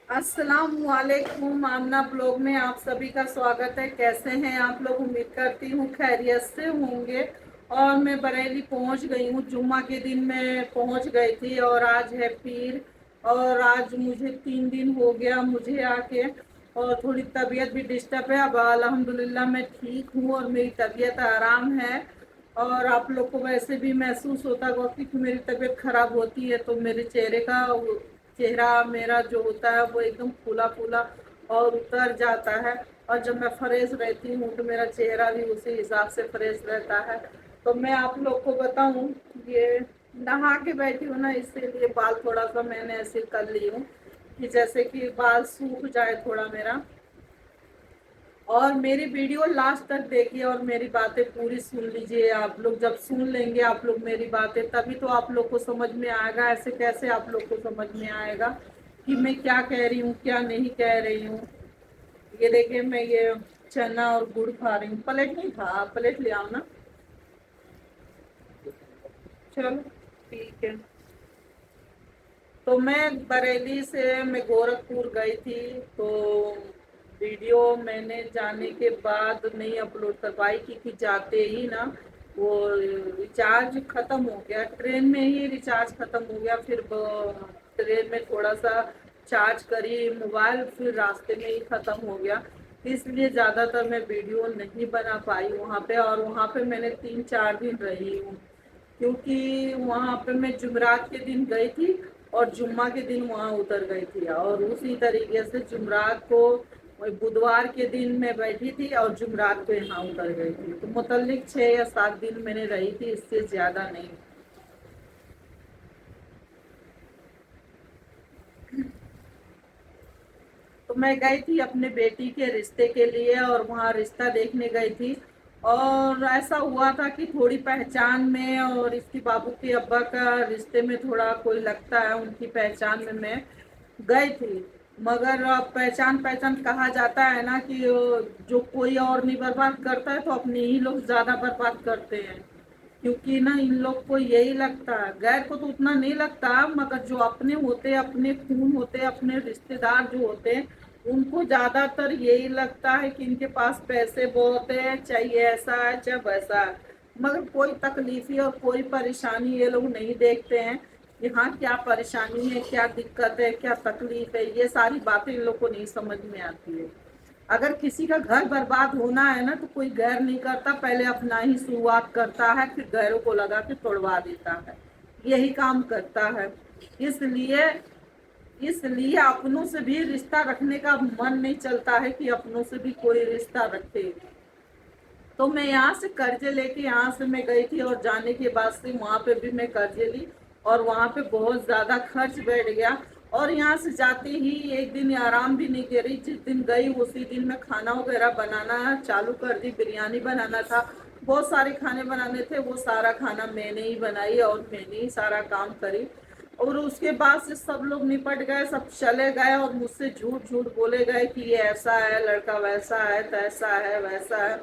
अस्सलाम वालेकुम। आमना ब्लॉग में आप सभी का स्वागत है। कैसे हैं आप लोग? उम्मीद करती हूँ खैरियत से होंगे। और मैं बरेली पहुँच गई हूँ। जुम्मा के दिन मैं पहुँच गई थी और आज है पीर। और आज मुझे 3 दिन हो गया मुझे आके, और थोड़ी तबीयत भी डिस्टर्ब है। अब अल्हम्दुलिल्लाह मैं ठीक हूँ और मेरी तबीयत आराम है। और आप लोग को वैसे भी महसूस होता होगा कि मेरी तबीयत खराब होती है तो मेरे चेहरा मेरा जो होता है वो एकदम फूला फूला और उतर जाता है। और जब मैं फ्रेश रहती हूँ तो मेरा चेहरा भी उसी हिसाब से फ्रेश रहता है। तो मैं आप लोग को बताऊं, ये नहा के बैठी हूँ ना, इसीलिए बाल थोड़ा सा मैंने ऐसे कर ली हूँ कि जैसे कि बाल सूख जाए थोड़ा मेरा। और मेरी वीडियो लास्ट तक देखिए और मेरी बातें पूरी सुन लीजिए। आप लोग जब सुन लेंगे आप लोग मेरी बातें, तभी तो आप लोग को समझ में आएगा। ऐसे कैसे आप लोग को समझ में आएगा कि मैं क्या कह रही हूँ क्या नहीं कह रही हूँ। ये देखिए मैं ये चना और गुड़ खा रही हूँ। प्लेट नहीं खा, आप प्लेट ले आओ ना। चलो ठीक है। तो मैं बरेली से मैं गोरखपुर गई थी। तो वीडियो मैंने जाने के बाद नहीं अपलोड कर पाई क्योंकि जाते ही ना वो रिचार्ज ख़त्म हो गया। ट्रेन में ही रिचार्ज ख़त्म हो गया। फिर ट्रेन में थोड़ा सा चार्ज करी मोबाइल, फिर रास्ते में ही ख़त्म हो गया। इसलिए ज़्यादातर मैं वीडियो नहीं बना पाई वहाँ पे। और वहाँ पे मैंने 3-4 दिन रही हूँ क्योंकि वहाँ पे मैं जुमरात के दिन गई थी और जुम्मा के दिन वहाँ उतर गई थी। और उसी तरीके से जुमरात को बुधवार के दिन मैं बैठी थी और जुमरात को यहाँ उतर गई थी। तो मुतल्लिक 6 या 7 दिन मैंने रही थी, इससे ज़्यादा नहीं। तो मैं गई थी अपने बेटी के रिश्ते के लिए और वहाँ रिश्ता देखने गई थी। और ऐसा हुआ था कि थोड़ी पहचान में और इसकी बाबू के अब्बा का रिश्ते में थोड़ा कोई लगता है, उनकी पहचान में मैं गई थी। मगर अब पहचान पहचान कहा जाता है ना कि जो कोई और नहीं बर्बाद करता है तो अपने ही लोग ज़्यादा बर्बाद करते हैं। क्योंकि ना इन लोग को यही लगता है, गैर को तो उतना नहीं लगता, मगर जो अपने होते हैं, अपने खून होते हैं, अपने रिश्तेदार जो होते हैं, उनको ज्यादातर यही लगता है कि इनके पास पैसे बहुत है, चाहे ऐसा है चाहे वैसा है। मगर कोई तकलीफी और कोई परेशानी ये लोग नहीं देखते हैं। यहाँ क्या परेशानी है, क्या दिक्कत है, क्या तकलीफ है, ये सारी बातें इन लोग को नहीं समझ में आती है। अगर किसी का घर बर्बाद होना है ना तो कोई गैर नहीं करता, पहले अपना ही शुरुआत करता है, फिर गैरों को लगा के तोड़वा देता है। यही काम करता है। इसलिए इसलिए अपनों से भी रिश्ता रखने का मन नहीं चलता है कि अपनों से भी कोई रिश्ता रखे। तो मैं यहाँ से कर्जे लेके यहाँ से मैं गई थी और जाने के बाद से वहाँ पे भी मैं कर्जे ली और वहाँ पे बहुत ज़्यादा खर्च बैठ गया। और यहाँ से जाते ही एक दिन आराम भी नहीं करी। जिस दिन गई उसी दिन मैं खाना वगैरह बनाना चालू कर दी। बिरयानी बनाना था, बहुत सारे खाने बनाने थे, वो सारा खाना मैंने ही बनाई और मैंने ही सारा काम करी। और उसके बाद से सब लोग निपट गए, सब चले गए और मुझसे झूठ झूठ बोले गए कि ये ऐसा है, लड़का वैसा है, तैसा है, वैसा है।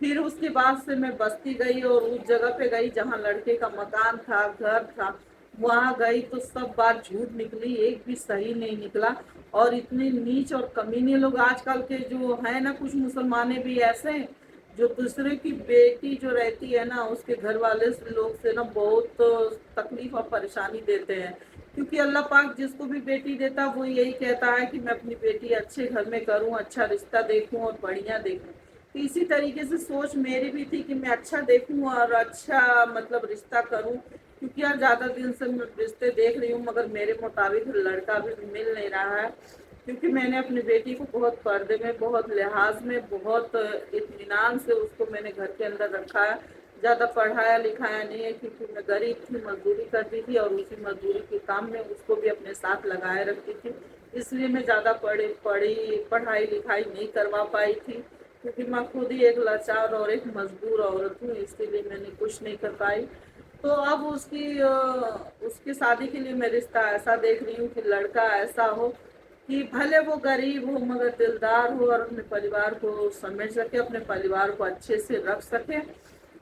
फिर उसके बाद से मैं बस्ती गई और उस जगह पे गई जहाँ लड़के का मकान था, घर था। वहां गई तो सब बात झूठ निकली, एक भी सही नहीं निकला। और इतने नीच और कमीने लोग आजकल के जो है ना, कुछ मुसलमाने भी ऐसे हैं जो दूसरे की बेटी जो रहती है ना उसके घर वाले से लोग से ना बहुत तकलीफ और परेशानी देते हैं। क्योंकि अल्लाह पाक जिसको भी बेटी देता वो यही कहता है कि मैं अपनी बेटी अच्छे घर में करूं, अच्छा रिश्ता देखूं और बढ़िया देखूं। तो इसी तरीके से सोच मेरी भी थी कि मैं अच्छा देखूं और अच्छा मतलब रिश्ता करूं। क्योंकि यार ज़्यादा दिन से मैं रिश्ते देख रही हूँ मगर मेरे मुताबिक लड़का भी मिल नहीं रहा है। क्योंकि मैंने अपनी बेटी को बहुत पर्दे में, बहुत लिहाज में, बहुत इत्मीनान से उसको मैंने घर के अंदर रखा है। ज़्यादा पढ़ाया लिखाया नहीं है क्योंकि मैं गरीब थी, मजदूरी करती थी और उसी मजदूरी के काम में उसको भी अपने साथ लगाए रखती थी। इसलिए मैं ज़्यादा पढ़ाई लिखाई नहीं करवा पाई थी क्योंकि मैं खुद ही एक लाचार और एक मजबूर औरत हूँ, इसलिए मैंने कुछ नहीं कर पाई। तो अब उसकी शादी के लिए मैं रिश्ता ऐसा देख रही हूँ कि लड़का ऐसा हो कि भले वो गरीब हो मगर दिलदार हो और अपने परिवार को समझ सके, अपने परिवार को अच्छे से रख सके,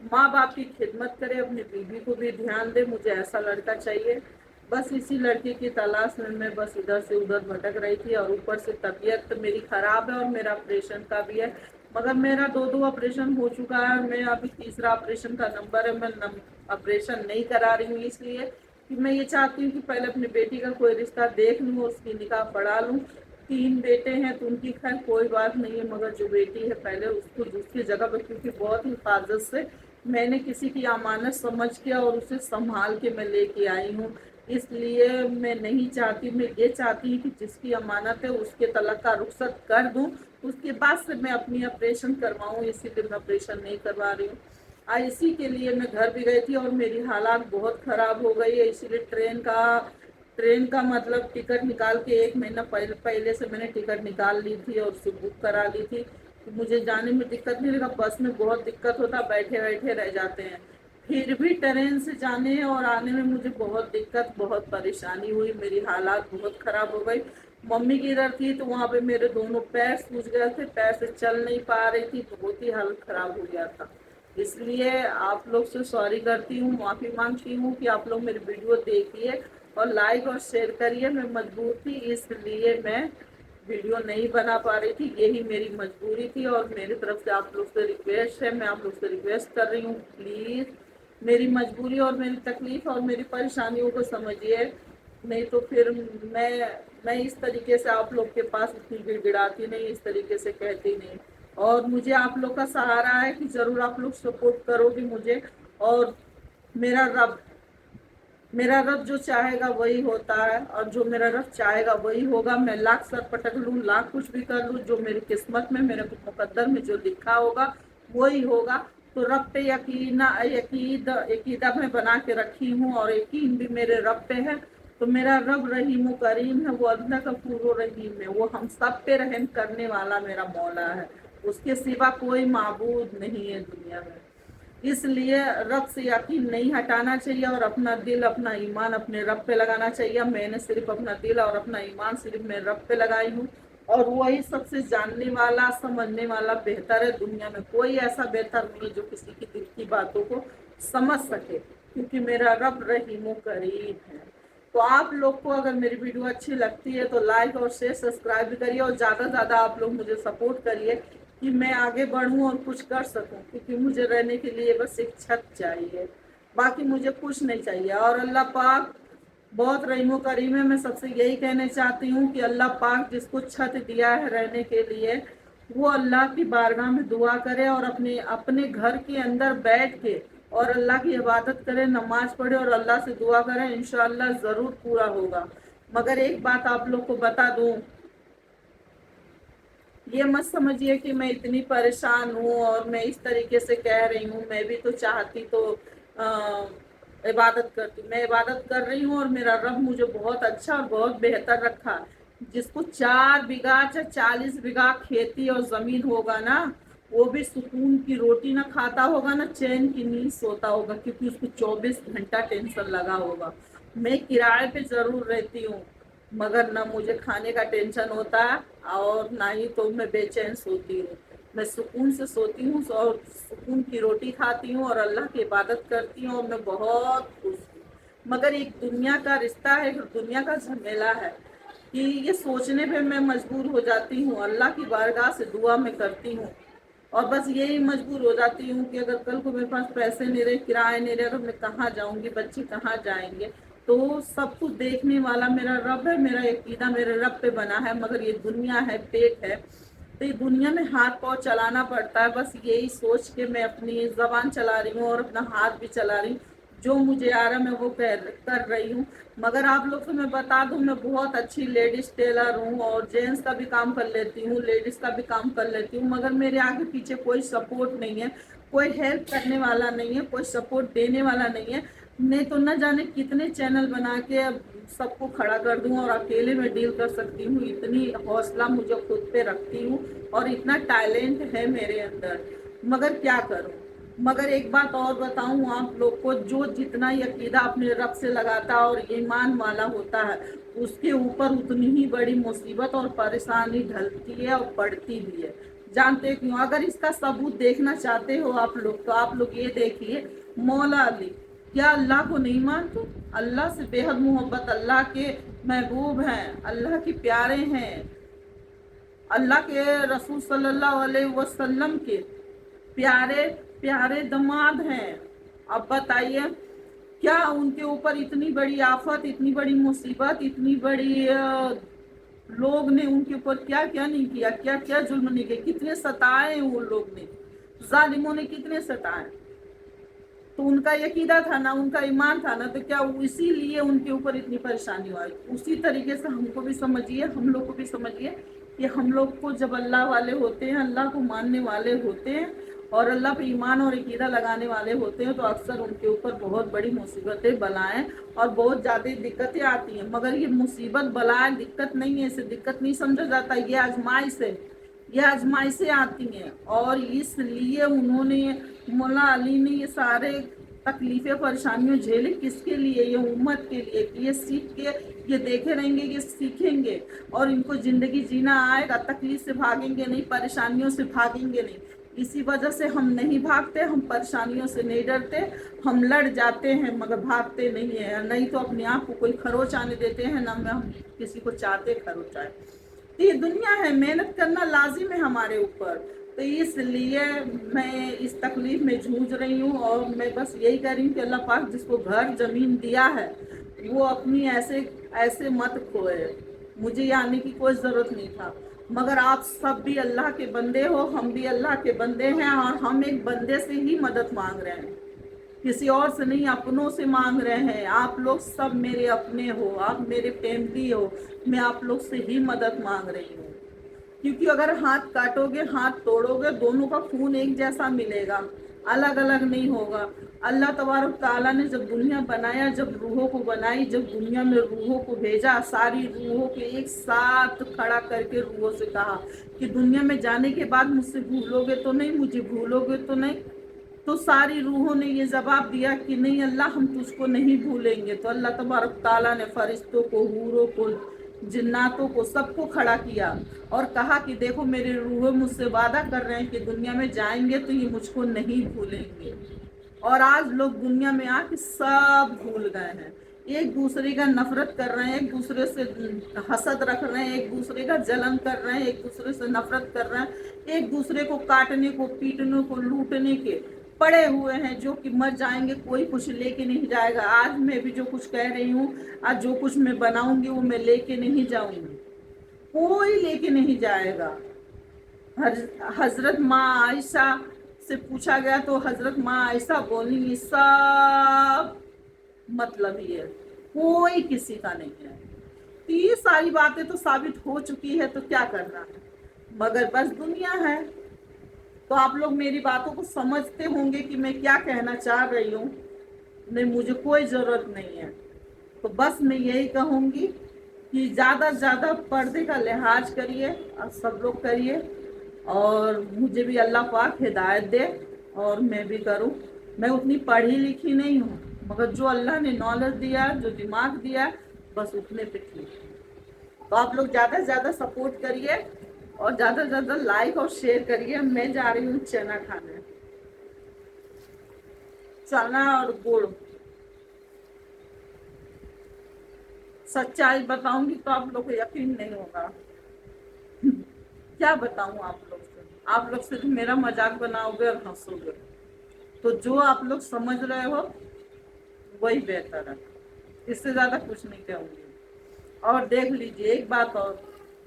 माँ बाप की खिदमत करे, अपनी बीवी को भी ध्यान दे। मुझे ऐसा लड़का चाहिए। बस इसी लड़के की तलाश में मैं बस इधर से उधर भटक रही थी, और ऊपर से तबीयत मेरी खराब है और मेरा ऑपरेशन का भी है। मगर मेरा दो ऑपरेशन हो चुका है, मैं अभी तीसरा ऑपरेशन का नंबर है। मैं ऑपरेशन नहीं करा रही हूँ इसलिए कि मैं ये चाहती हूँ कि पहले अपनी बेटी का कोई रिश्ता देख लूँ, उसकी निकाह पढ़ा लूँ। 3 बेटे हैं तो उनकी खैर कोई बात नहीं है, मगर जो बेटी है पहले उसको दूसरी जगह पे, क्योंकि बहुत हिफाजत से मैंने किसी की अमानत समझ के और उसे संभाल के मैं लेके आई हूँ। इसलिए मैं नहीं चाहती, मैं ये चाहती हूँ कि जिसकी अमानत है उसके तलाक का रुखसत कर दूँ, उसके बाद से मैं अपनी ऑपरेशन करवाऊँ। इसीलिए मैं ऑपरेशन नहीं करवा रही हूँ। इसी के लिए मैं घर भी गई थी और मेरी हालात बहुत ख़राब हो गई है। इसीलिए ट्रेन का मतलब टिकट निकाल के 1 महीना पहले से मैंने टिकट निकाल ली थी और उसे बुक करा ली थी। तो मुझे जाने में दिक्कत नहीं लगा, बस में बहुत दिक्कत होता, बैठे बैठे रह जाते हैं। फिर भी ट्रेन से जाने और आने में मुझे बहुत दिक्कत, बहुत परेशानी हुई, मेरी हालात बहुत ख़राब हो गई। मम्मी की इधर थी तो वहाँ पे मेरे दोनों पैर सूज गए थे, पैर से चल नहीं पा रही थी, बहुत ही हालत ख़राब हो गया था। इसलिए आप लोग से सॉरी करती हूँ, माफ़ी मांगती हूँ कि आप लोग मेरी वीडियो देखिए और लाइक और शेयर करिए। मैं मजबूर थी, इसलिए मैं वीडियो नहीं बना पा रही थी, यही मेरी मजबूरी थी। और मेरी तरफ से आप लोग से रिक्वेस्ट है, मैं आप लोग से रिक्वेस्ट कर रही हूँ, प्लीज़ मेरी मजबूरी और मेरी तकलीफ़ और मेरी परेशानियों को समझिए। नहीं तो फिर मैं इस तरीके से आप लोग के पास इतनी गिड़गिड़ाती नहीं, इस तरीके से कहती नहीं। और मुझे आप लोग का सहारा है कि ज़रूर आप लोग सपोर्ट करोगे मुझे। और मेरा रब मेरा रब जो चाहेगा वही होता है, और जो मेरा रब चाहेगा वही होगा। मैं लाख सर पटक लूँ, लाख कुछ भी कर लूँ, जो मेरी किस्मत में, मेरे मुकद्दर में जो लिखा होगा वही होगा। तो रब पे यकीदा मैं बना के रखी हूँ, और यकीन भी मेरे रब पे है। तो मेरा रब रहीम करीम है, वो अल्लाह गफूर रहीम है, वो हम सब पे रहम करने वाला मेरा मौला है। उसके सिवा कोई माबूद नहीं है दुनिया में। इसलिए रब से यकीन नहीं हटाना चाहिए और अपना दिल, अपना ईमान अपने रब पे लगाना चाहिए। मैंने सिर्फ अपना दिल और अपना ईमान सिर्फ मैं रब पे लगाई हूँ, और वही सबसे जानने वाला, समझने वाला बेहतर है। दुनिया में कोई ऐसा बेहतर नहीं है जो किसी की दिल की बातों को समझ सके, क्योंकि मेरा रब रहीम करीम है। तो आप लोग को अगर मेरी वीडियो अच्छी लगती है तो लाइक और शेयर सब्सक्राइब भी करिए, और ज़्यादा से ज़्यादा आप लोग मुझे सपोर्ट करिए कि मैं आगे बढ़ूं और कुछ कर सकूं, क्योंकि मुझे रहने के लिए बस एक छत चाहिए, बाकी मुझे कुछ नहीं चाहिए। और अल्लाह पाक बहुत रहीम करीम है। मैं सबसे यही कहना चाहती हूँ कि अल्लाह पाक जिसको छत दिया है रहने के लिए, वो अल्लाह की बारगाह में दुआ करे और अपने अपने घर के अंदर बैठ के और अल्लाह की इबादत करे, नमाज पढ़े और अल्लाह से दुआ करे, इंशाअल्लाह ज़रूर पूरा होगा। मगर एक बात आप लोग को बता दूँ, ये मत समझिए कि मैं इतनी परेशान हूँ और मैं इस तरीके से कह रही हूँ। मैं भी तो चाहती तो इबादत करती, मैं इबादत कर रही हूँ और मेरा रब मुझे बहुत अच्छा और बहुत बेहतर रखा। जिसको 4 बीघा चाहे 40 बीघा खेती और ज़मीन होगा ना, वो भी सुकून की रोटी ना खाता होगा, ना चैन की नींद सोता होगा, क्योंकि उसको 24 घंटा टेंशन लगा होगा। मैं किराए पे ज़रूर रहती हूँ, मगर ना मुझे खाने का टेंशन होता है और ना ही तो मैं बेचैन सोती हूँ। मैं सुकून से सोती हूँ और सुकून की रोटी खाती हूँ और अल्लाह की इबादत करती हूँ, और मैं बहुत खुश हूँ। मगर एक दुनिया का रिश्ता है, दुनिया का झमेला है कि ये सोचने पे मैं मजबूर हो जाती हूँ। अल्लाह की बारगाह से दुआ मैं करती हूँ, और बस यही मजबूर हो जाती हूँ कि अगर कल को मेरे पास पैसे नहीं रहे, किराए नहीं रहे, तो मैं कहाँ जाऊँगी, बच्चे कहाँ जाएंगे। तो सब कुछ देखने वाला मेरा रब है, मेरा यकीदा मेरे रब पे बना है। मगर ये दुनिया है, पेट है, तो ये दुनिया में हाथ पाँव चलाना पड़ता है। बस यही सोच के मैं अपनी ज़बान चला रही हूँ और अपना हाथ भी चला रही हूँ, जो मुझे आ रहा मैं वो कर रही हूँ। मगर आप लोग को मैं बता दूँ, मैं बहुत अच्छी लेडीज़ टेलर हूँ और जेंट्स का भी काम कर लेती हूँ, लेडीज़ का भी काम कर लेती हूँ। मगर मेरे आगे पीछे कोई सपोर्ट नहीं है, कोई हेल्प करने वाला नहीं है, कोई सपोर्ट देने वाला नहीं है। नहीं तो न जाने कितने चैनल बना के अब सबको खड़ा कर दूं और अकेले में डील कर सकती हूँ। इतनी हौसला मुझे खुद पे रखती हूँ और इतना टैलेंट है मेरे अंदर, मगर क्या करूँ। मगर एक बात और बताऊं आप लोग को, जो जितना यकीदा अपने रब से लगाता और ईमान वाला होता है, उसके ऊपर उतनी ही बड़ी मुसीबत और परेशानी ढलती है और बढ़ती भी है। जानते क्यों? अगर इसका सबूत देखना चाहते हो आप लोग, तो आप लोग ये देखिए, मौला अली کیا اللہ کو نہیں مانتے؟ اللہ سے بے حد محبت، اللہ کے محبوب ہیں، اللہ کے پیارے ہیں، اللہ کے رسول صلی اللہ علیہ وسلم کے پیارے پیارے دماد ہیں۔ اب بتائیے کیا ان کے اوپر اتنی بڑی آفت، اتنی بڑی مصیبت، اتنی بڑی لوگ نے ان کے اوپر کیا کیا نہیں کیا، کیا کیا ظلم نہیں کیا، کتنے ستائے وہ لوگ نے، ظالموں نے کتنے ستائے۔ تو ان کا عقیدہ تھا نا، ان کا ایمان تھا نا، تو کیا اسی لیے ان کے اوپر اتنی پریشانی ہوئی۔ اسی طریقے سے ہم کو بھی سمجھیے، ہم لوگ کو بھی سمجھیے کہ ہم لوگ کو جب اللہ والے ہوتے ہیں، اللہ کو ماننے والے ہوتے ہیں اور اللہ پہ ایمان اور عقیدہ لگانے والے ہوتے ہیں، تو اکثر ان کے اوپر بہت بڑی مصیبتیں، بلائیں اور بہت زیادہ دقتیں آتی ہیں۔ مگر یہ مصیبت، بلائیں، دقت نہیں ہے، اسے دقت نہیں سمجھا جاتا، یہ آزمائش ہے، یہ آزمائشیں آتی ہیں۔ اور اس لیے انہوں نے، مولا علی نے یہ سارے تکلیفیں، پریشانیوں جھیلی کس کے لیے؟ یہ امت کے لیے، کہ یہ سیکھ کے یہ دیکھے رہیں گے، یہ سیکھیں گے اور ان کو زندگی جینا آئے گا، تکلیف سے بھاگیں گے نہیں، پریشانیوں سے بھاگیں گے نہیں۔ اسی وجہ سے ہم نہیں بھاگتے، ہم پریشانیوں سے نہیں ڈرتے، ہم لڑ جاتے ہیں مگر بھاگتے نہیں ہیں، نہیں تو اپنے آپ کو کوئی خروچ آنے دیتے ہیں، نہ ہم کسی کو چاہتے خروچ آئے۔ تو یہ دنیا ہے، محنت کرنا لازم ہے ہمارے اوپر، تو اس لیے میں اس تکلیف میں جھوج رہی ہوں، اور میں بس یہی کہہ رہی ہوں کہ اللہ پاک جس کو گھر زمین دیا ہے وہ اپنی ایسے مت کھوئے۔ مجھے یہ آنے کی کوئی ضرورت نہیں تھا، مگر آپ سب بھی اللہ کے بندے ہو، ہم بھی اللہ کے بندے ہیں، اور ہم ایک بندے سے ہی مدد مانگ رہے ہیں، کسی اور سے نہیں، اپنوں سے مانگ رہے ہیں۔ آپ لوگ سب میرے اپنے ہو، آپ میرے فیملی ہو، میں آپ لوگ سے ہی مدد مانگ رہی ہوں، کیونکہ اگر ہاتھ کاٹو گے، ہاتھ توڑو گے، دونوں کا خون ایک جیسا ملے گا، الگ الگ نہیں ہوگا۔ اللہ تبارک تعالیٰ نے جب دنیا بنایا، جب روحوں کو بنائی، جب دنیا میں روحوں کو بھیجا، ساری روحوں کے ایک ساتھ کھڑا کر کے روحوں سے کہا کہ دنیا میں جانے کے بعد مجھ سے بھولو گے تو نہیں، مجھے بھولو گے تو نہیں؟ تو ساری روحوں نے یہ جواب دیا کہ نہیں اللہ، ہم تجھ کو نہیں بھولیں گے۔ تو اللہ تبارک تعالیٰ نے فرشتوں کو، حوروں کو، جناتوں کو، سب کو کھڑا کیا اور کہا کہ دیکھو میرے روح مجھ سے وعدہ کر رہے ہیں کہ دنیا میں جائیں گے تو یہ مجھ کو نہیں بھولیں گے۔ اور آج لوگ دنیا میں آ کے سب بھول گئے ہیں، ایک دوسرے کا نفرت کر رہے ہیں، ایک دوسرے سے حسد رکھ رہے ہیں، ایک دوسرے کا جلن کر رہے ہیں، ایک دوسرے سے نفرت کر رہے ہیں، ایک دوسرے کو کاٹنے کو، پیٹنے کو، لوٹنے کے پڑے ہوئے ہیں، جو کہ مر جائیں گے، کوئی کچھ لے کے نہیں جائے گا۔ آج میں بھی جو کچھ کہہ رہی ہوں، آج جو کچھ میں بناؤں گی وہ میں لے کے نہیں جاؤں گی، کوئی لے کے نہیں جائے گا۔ حضرت ماں عائشہ سے پوچھا گیا تو حضرت ماں عائشہ بولی سب مطلب یہ کوئی کسی کا نہیں ہے۔ تو یہ ساری باتیں تو ثابت ہو چکی ہے، تو کیا کرنا ہے، مگر بس دنیا ہے۔ تو آپ لوگ میری باتوں کو سمجھتے ہوں گے کہ میں کیا کہنا چاہ رہی ہوں، نہیں مجھے کوئی ضرورت نہیں ہے۔ تو بس میں یہی کہوں گی کہ زیادہ سے زیادہ پردے کا لحاظ کریے، اور سب لوگ کریے، اور مجھے بھی اللہ پاک ہدایت دے اور میں بھی کروں۔ میں اتنی پڑھی لکھی نہیں ہوں، مگر جو اللہ نے نالج دیا، جو دماغ دیا، بس اتنے پہ ٹھیک ہے۔ تو آپ لوگ زیادہ سے زیادہ سپورٹ کریے اور زیادہ سے زیادہ لائک اور شیئر کریے۔ میں جا رہی ہوں چنا کھانے، چنا اور گڑ۔ سچائی بتاؤں گی تو آپ لوگ کو یقین نہیں ہوگا، کیا بتاؤں آپ لوگ سے؟ آپ لوگ صرف میرا مذاق بناؤ گے اور ہنسو گے، تو جو آپ لوگ سمجھ رہے ہو وہی بہتر ہے، اس سے زیادہ کچھ نہیں کہوں گی۔ اور دیکھ لیجئے ایک بات اور،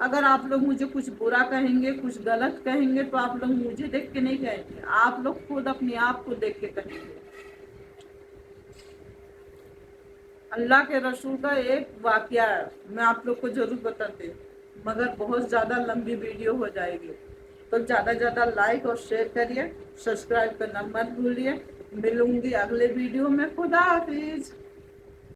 اگر آپ لوگ مجھے کچھ برا کہیں گے، کچھ غلط کہیں گے، تو آپ لوگ مجھے دیکھ کے نہیں کہیں گے، آپ لوگ خود اپنے آپ کو دیکھ کے کہیں گے۔ اللہ کے رسول کا ایک واقعہ ہے، میں آپ لوگ کو ضرور بتاتے، مگر بہت زیادہ لمبی ویڈیو ہو جائے گی، تو زیادہ سے زیادہ لائک اور شیئر کریے، سبسکرائب کرنا مت بھولیے۔ ملوں گی اگلے ویڈیو میں، خدا حافظ۔